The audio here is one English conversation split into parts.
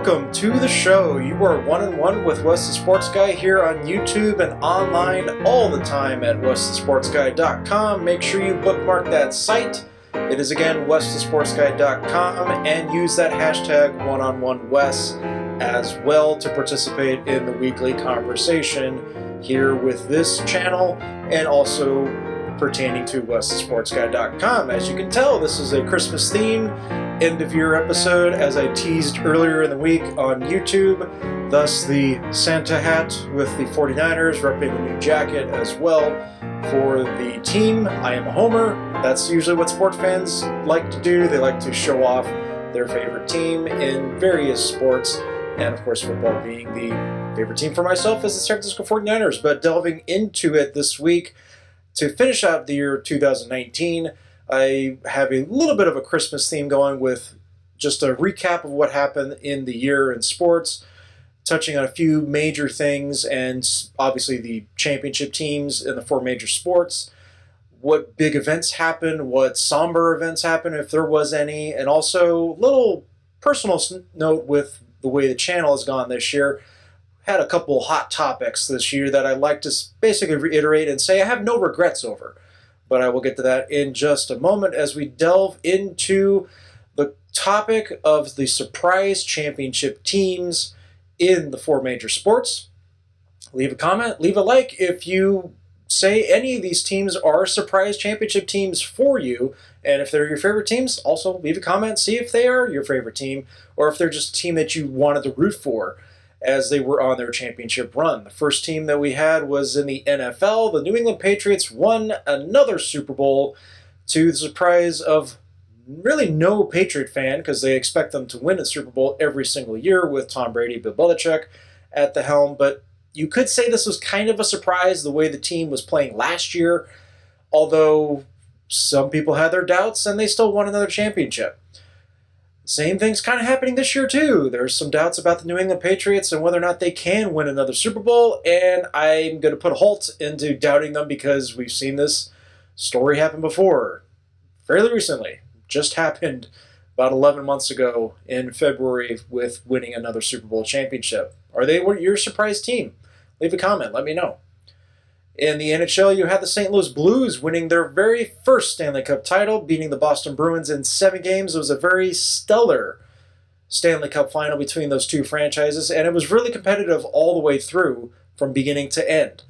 welcome to the show. You are one-on-one with Wes the Sports Guy here on YouTube and online all the time at westhesportsguy.com. Make sure you bookmark that site. It is again westhesportsguy.com, and use that hashtag one-on-one-Wes as well to participate in the weekly conversation here with this channel and also pertaining to westhesportsguy.com. As you can tell, this is a Christmas theme end of year episode, as I teased earlier in the week on YouTube. Thus the Santa hat with the 49ers, repping a new jacket as well for the team. I am a homer. That's usually what sports fans like to do. They like to show off their favorite team in various sports, and of course football being the favorite team for myself is the San Francisco 49ers. But delving into it this week, to finish out the year 2019, I have a little bit of a Christmas theme going with just a recap of what happened in the year in sports, touching on a few major things, and obviously the championship teams in the four major sports, what big events happened, what somber events happened, if there was any, and also a little personal note with the way the channel has gone this year. Had a couple hot topics this year that I'd like to basically reiterate and say I have no regrets over. But I will get to that in just a moment as we delve into the topic of the surprise championship teams in the four major sports. Leave a comment, leave a like if you say any of these teams are surprise championship teams for you. And if they're your favorite teams, also leave a comment, see if they are your favorite team or if they're just a team that you wanted to root for as they were on their championship run. The first team that we had was in the NFL. The New England Patriots won another Super Bowl to the surprise of really no Patriot fan, because they expect them to win a Super Bowl every single year with Tom Brady, Bill Belichick at the helm. But you could say this was kind of a surprise the way the team was playing last year, although some people had their doubts and they still won another championship. Same thing's kind of happening this year, too. There's some doubts about the New England Patriots and whether or not they can win another Super Bowl, and I'm going to put a halt into doubting them because we've seen this story happen before. Fairly recently. Just happened about 11 months ago in February with winning another Super Bowl championship. Are they your surprise team? Leave a comment. Let me know. In the NHL, you had the St. Louis Blues winning their very first Stanley Cup title, beating the Boston Bruins in 7 games. It was a very stellar Stanley Cup final between those two franchises, and it was really competitive all the way through from beginning to end.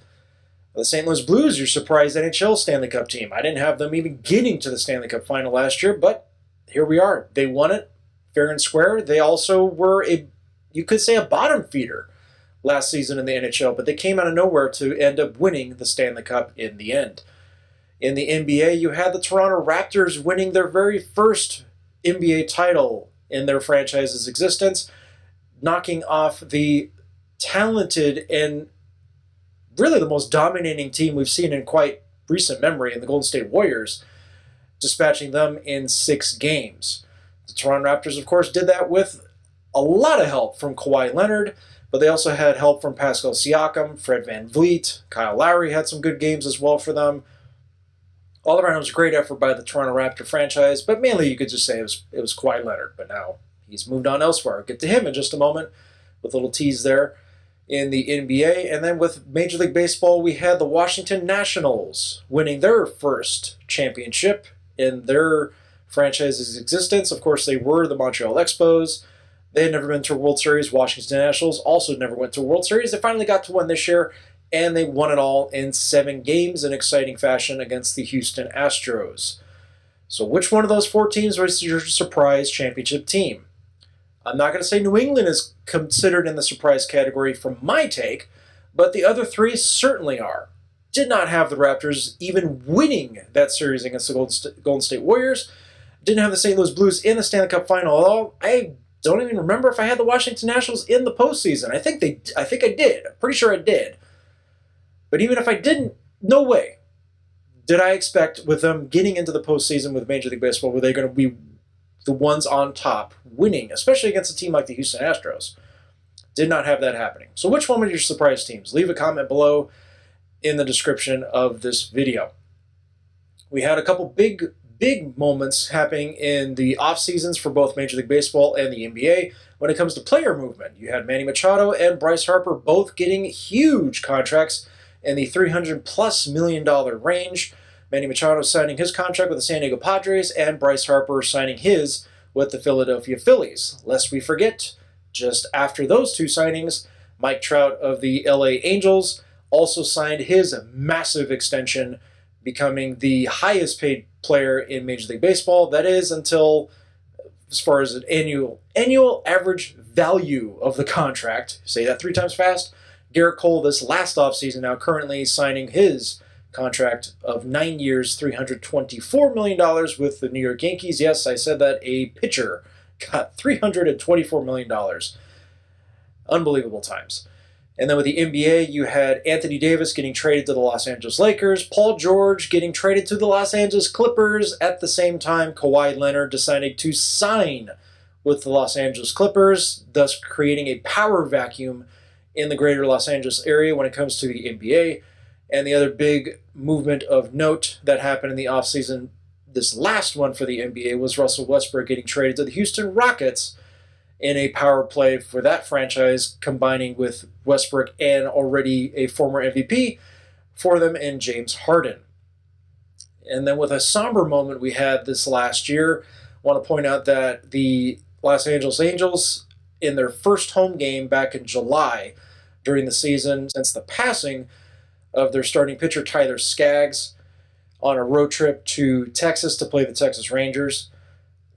The St. Louis Blues, your surprise NHL Stanley Cup team. I didn't have them even getting to the Stanley Cup final last year, but here we are. They won it fair and square. They also were, you could say, a bottom feeder last season in the NHL, but they came out of nowhere to end up winning the Stanley Cup in the end. In the NBA, you had the Toronto Raptors winning their very first NBA title in their franchise's existence, knocking off the talented and really the most dominating team we've seen in quite recent memory in the Golden State Warriors, dispatching them in 6 games. The Toronto Raptors, of course, did that with a lot of help from Kawhi Leonard, but they also had help from Pascal Siakam, Fred VanVleet, Kyle Lowry had some good games as well for them. All around, it was a great effort by the Toronto Raptor franchise, but mainly you could just say it was Kawhi Leonard, but now he's moved on elsewhere. I'll get to him in just a moment with a little tease there in the NBA. And then with Major League Baseball, we had the Washington Nationals winning their first championship in their franchise's existence. Of course, they were the Montreal Expos. They had never been to a World Series. Washington Nationals also never went to a World Series. They finally got to one this year, and they won it all in 7 games in exciting fashion against the Houston Astros. So which one of those 4 teams was your surprise championship team? I'm not going to say New England is considered in the surprise category from my take, but the other 3 certainly are. Did not have the Raptors even winning that series against the Golden State Warriors. Didn't have the St. Louis Blues in the Stanley Cup final at all. I don't even remember if I had the Washington Nationals in the postseason. I think I did. I'm pretty sure I did. But even if I didn't, no way did I expect with them getting into the postseason with Major League Baseball, were they going to be the ones on top winning, especially against a team like the Houston Astros. Did not have that happening. So which one were your surprise teams? Leave a comment below in the description of this video. We had a couple big big moments happening in the off seasons for both Major League Baseball and the NBA when it comes to player movement. You had Manny Machado and Bryce Harper both getting huge contracts in the $300+ million range. Manny Machado signing his contract with the San Diego Padres, and Bryce Harper signing his with the Philadelphia Phillies. Lest we forget, just after those two signings, Mike Trout of the LA Angels also signed his massive extension, becoming the highest paid player in Major League Baseball. That is until, as far as an annual average value of the contract, say that 3 times fast, Garrett Cole this last offseason now currently signing his contract of 9 years, $324 million with the New York Yankees. Yes, I said that a pitcher got $324 million. Unbelievable times. And then with the NBA, you had Anthony Davis getting traded to the Los Angeles Lakers, Paul George getting traded to the Los Angeles Clippers. At the same time, Kawhi Leonard deciding to sign with the Los Angeles Clippers, thus creating a power vacuum in the greater Los Angeles area when it comes to the NBA. And the other big movement of note that happened in the offseason, this last one for the NBA, was Russell Westbrook getting traded to the Houston Rockets in a power play for that franchise, combining with Westbrook and already a former MVP for them in James Harden. And then with a somber moment we had this last year, I want to point out that the Los Angeles Angels, in their first home game back in July during the season since the passing of their starting pitcher Tyler Skaggs on a road trip to Texas to play the Texas Rangers.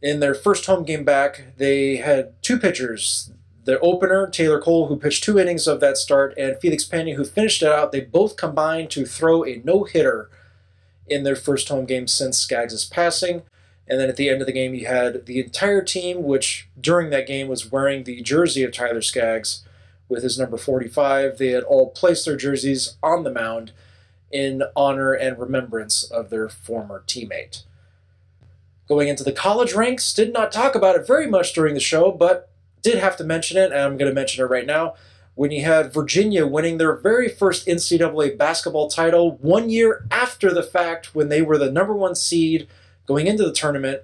In their first home game back, they had 2 pitchers. The opener, Taylor Cole, who pitched 2 innings of that start, and Felix Pena, who finished it out. They both combined to throw a no-hitter in their first home game since Skaggs' passing. And then at the end of the game, you had the entire team, which during that game was wearing the jersey of Tyler Skaggs with his number 45. They had all placed their jerseys on the mound in honor and remembrance of their former teammate. Going into the college ranks, did not talk about it very much during the show, but did have to mention it, and I'm going to mention it right now. When you had Virginia winning their very first NCAA basketball title 1 year after the fact, when they were the number 1 seed going into the tournament,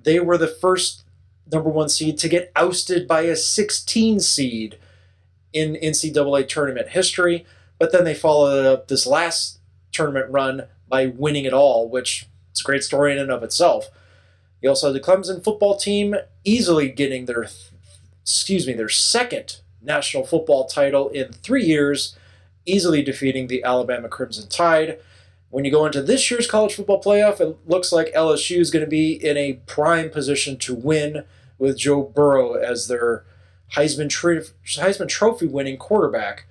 they were the first number 1 seed to get ousted by a 16 seed in NCAA tournament history. But then they followed up this last tournament run by winning it all, which is a great story in and of itself. You also had the Clemson football team easily getting their second national football title in 3 years, easily defeating the Alabama Crimson Tide. When you go into this year's college football playoff, it looks like LSU is going to be in a prime position to win, with Joe Burrow as their Heisman Trophy winning quarterback,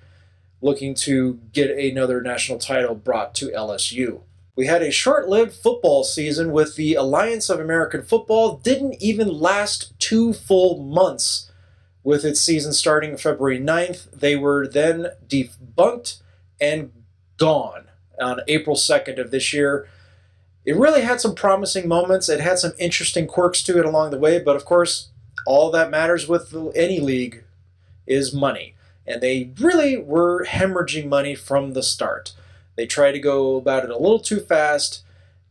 looking to get another national title brought to LSU. We had a short-lived football season with the Alliance of American Football. Didn't even last 2 full months with its season starting February 9th. They were then debunked and gone on April 2nd of this year. It really had some promising moments. It had some interesting quirks to it along the way, but of course, all that matters with any league is money. And they really were hemorrhaging money from the start. They tried to go about it a little too fast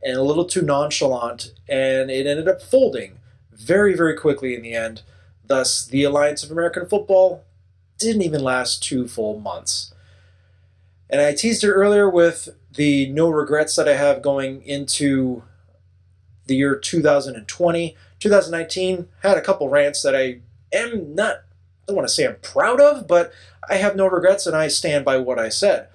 and a little too nonchalant, and it ended up folding very, very quickly in the end. Thus, the Alliance of American Football didn't even last 2 full months. And I teased it earlier with the no regrets that I have going into the year 2020. 2019 had a couple rants that I don't want to say I'm proud of, but I have no regrets and I stand by what I said.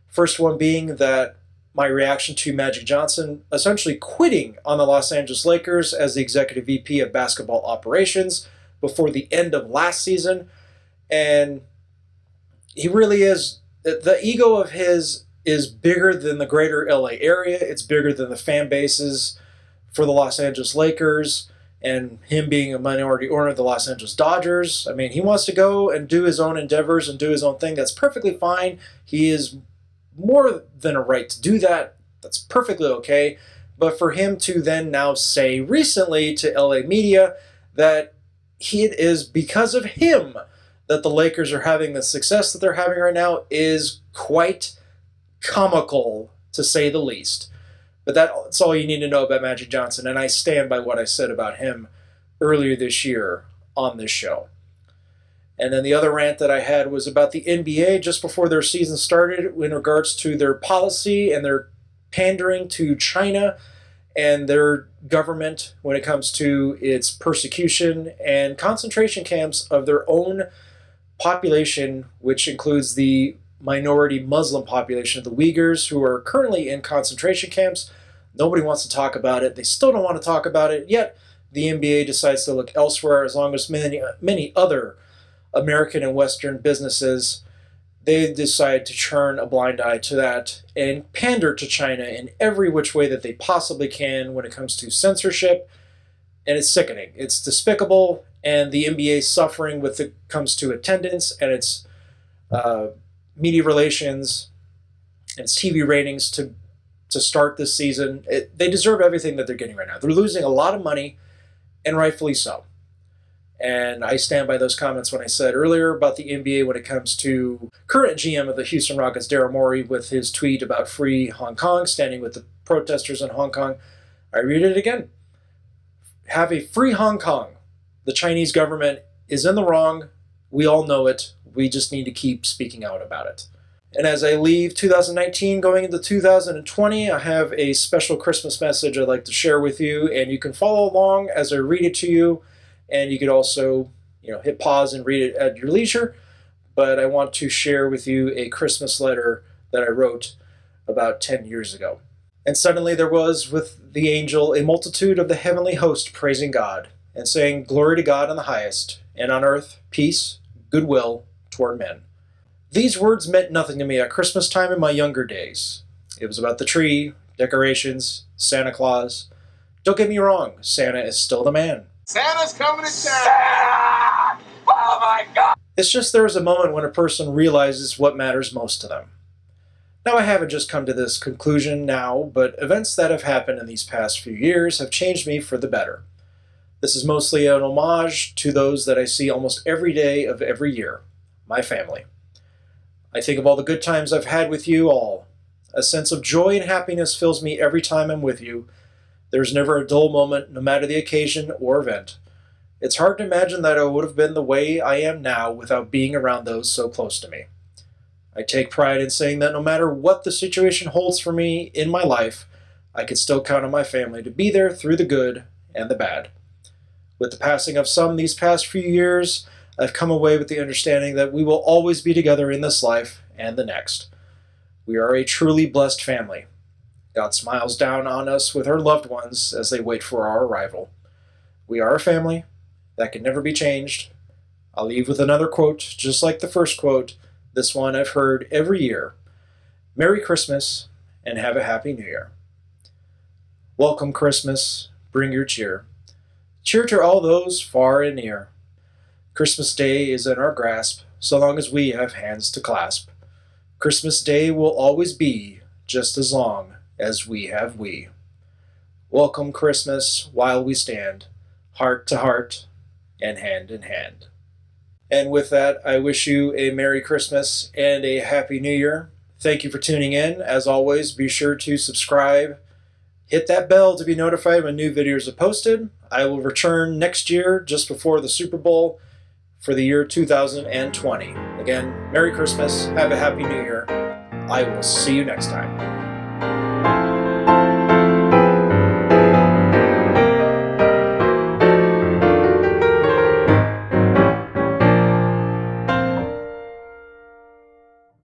First one being that my reaction to Magic Johnson essentially quitting on the Los Angeles Lakers as the executive VP of basketball operations before the end of last season. And he really is, the ego of his is bigger than the greater LA area. It's bigger than the fan bases for the Los Angeles Lakers and him being a minority owner of the Los Angeles Dodgers. I mean, he wants to go and do his own endeavors and do his own thing. That's perfectly fine. He is more than a right to do that. That's perfectly okay. But for him to then now say recently to LA media that it is because of him that the Lakers are having the success that they're having right now is quite comical, to say the least. But that's all you need to know about Magic Johnson, and I stand by what I said about him earlier this year on this show. And then the other rant that I had was about the NBA just before their season started in regards to their policy and their pandering to China and their government when it comes to its persecution and concentration camps of their own population, which includes the minority Muslim population of the Uyghurs, who are currently in concentration camps. Nobody wants to talk about it. They still don't want to talk about it, yet the NBA decides to look elsewhere, as long as many other American and Western businesses, they decide to turn a blind eye to that and pander to China in every which way that they possibly can when it comes to censorship. And it's sickening. It's despicable, and the NBA is suffering when it comes to attendance and its media relations and its TV ratings to start this season. They deserve everything that they're getting right now. They're losing a lot of money, and rightfully so. And I stand by those comments when I said earlier about the NBA when it comes to current GM of the Houston Rockets, Daryl Morey, with his tweet about free Hong Kong, standing with the protesters in Hong Kong. I read it again. Have a free Hong Kong. The Chinese government is in the wrong. We all know it. We just need to keep speaking out about it. And as I leave 2019 going into 2020, I have a special Christmas message I'd like to share with you, and you can follow along as I read it to you. And you could also, hit pause and read it at your leisure. But I want to share with you a Christmas letter that I wrote about 10 years ago. And suddenly there was with the angel a multitude of the heavenly host praising God and saying, "Glory to God in the highest, and on earth peace, goodwill toward men." These words meant nothing to me at Christmas time in my younger days. It was about the tree, decorations, Santa Claus. Don't get me wrong, Santa is still the man. Santa's coming to town! Oh my God! It's just there is a moment when a person realizes what matters most to them. Now, I haven't just come to this conclusion now, but events that have happened in these past few years have changed me for the better. This is mostly an homage to those that I see almost every day of every year, my family. I think of all the good times I've had with you all. A sense of joy and happiness fills me every time I'm with you. There's never a dull moment, no matter the occasion or event. It's hard to imagine that I would have been the way I am now without being around those so close to me. I take pride in saying that no matter what the situation holds for me in my life, I can still count on my family to be there through the good and the bad. With the passing of some these past few years, I've come away with the understanding that we will always be together in this life and the next. We are a truly blessed family. God smiles down on us with our loved ones as they wait for our arrival. We are a family that can never be changed. I'll leave with another quote, just like the first quote. This one I've heard every year. Merry Christmas and have a Happy New Year. Welcome Christmas, bring your cheer. Cheer to all those far and near. Christmas Day is in our grasp, so long as we have hands to clasp. Christmas Day will always be just as long as we have we. Welcome Christmas while we stand, heart to heart and hand in hand. And with that, I wish you a Merry Christmas and a Happy New Year. Thank you for tuning in. As always, be sure to subscribe. Hit that bell to be notified when new videos are posted. I will return next year, just before the Super Bowl, for the year 2020. Again, Merry Christmas, have a Happy New Year. I will see you next time.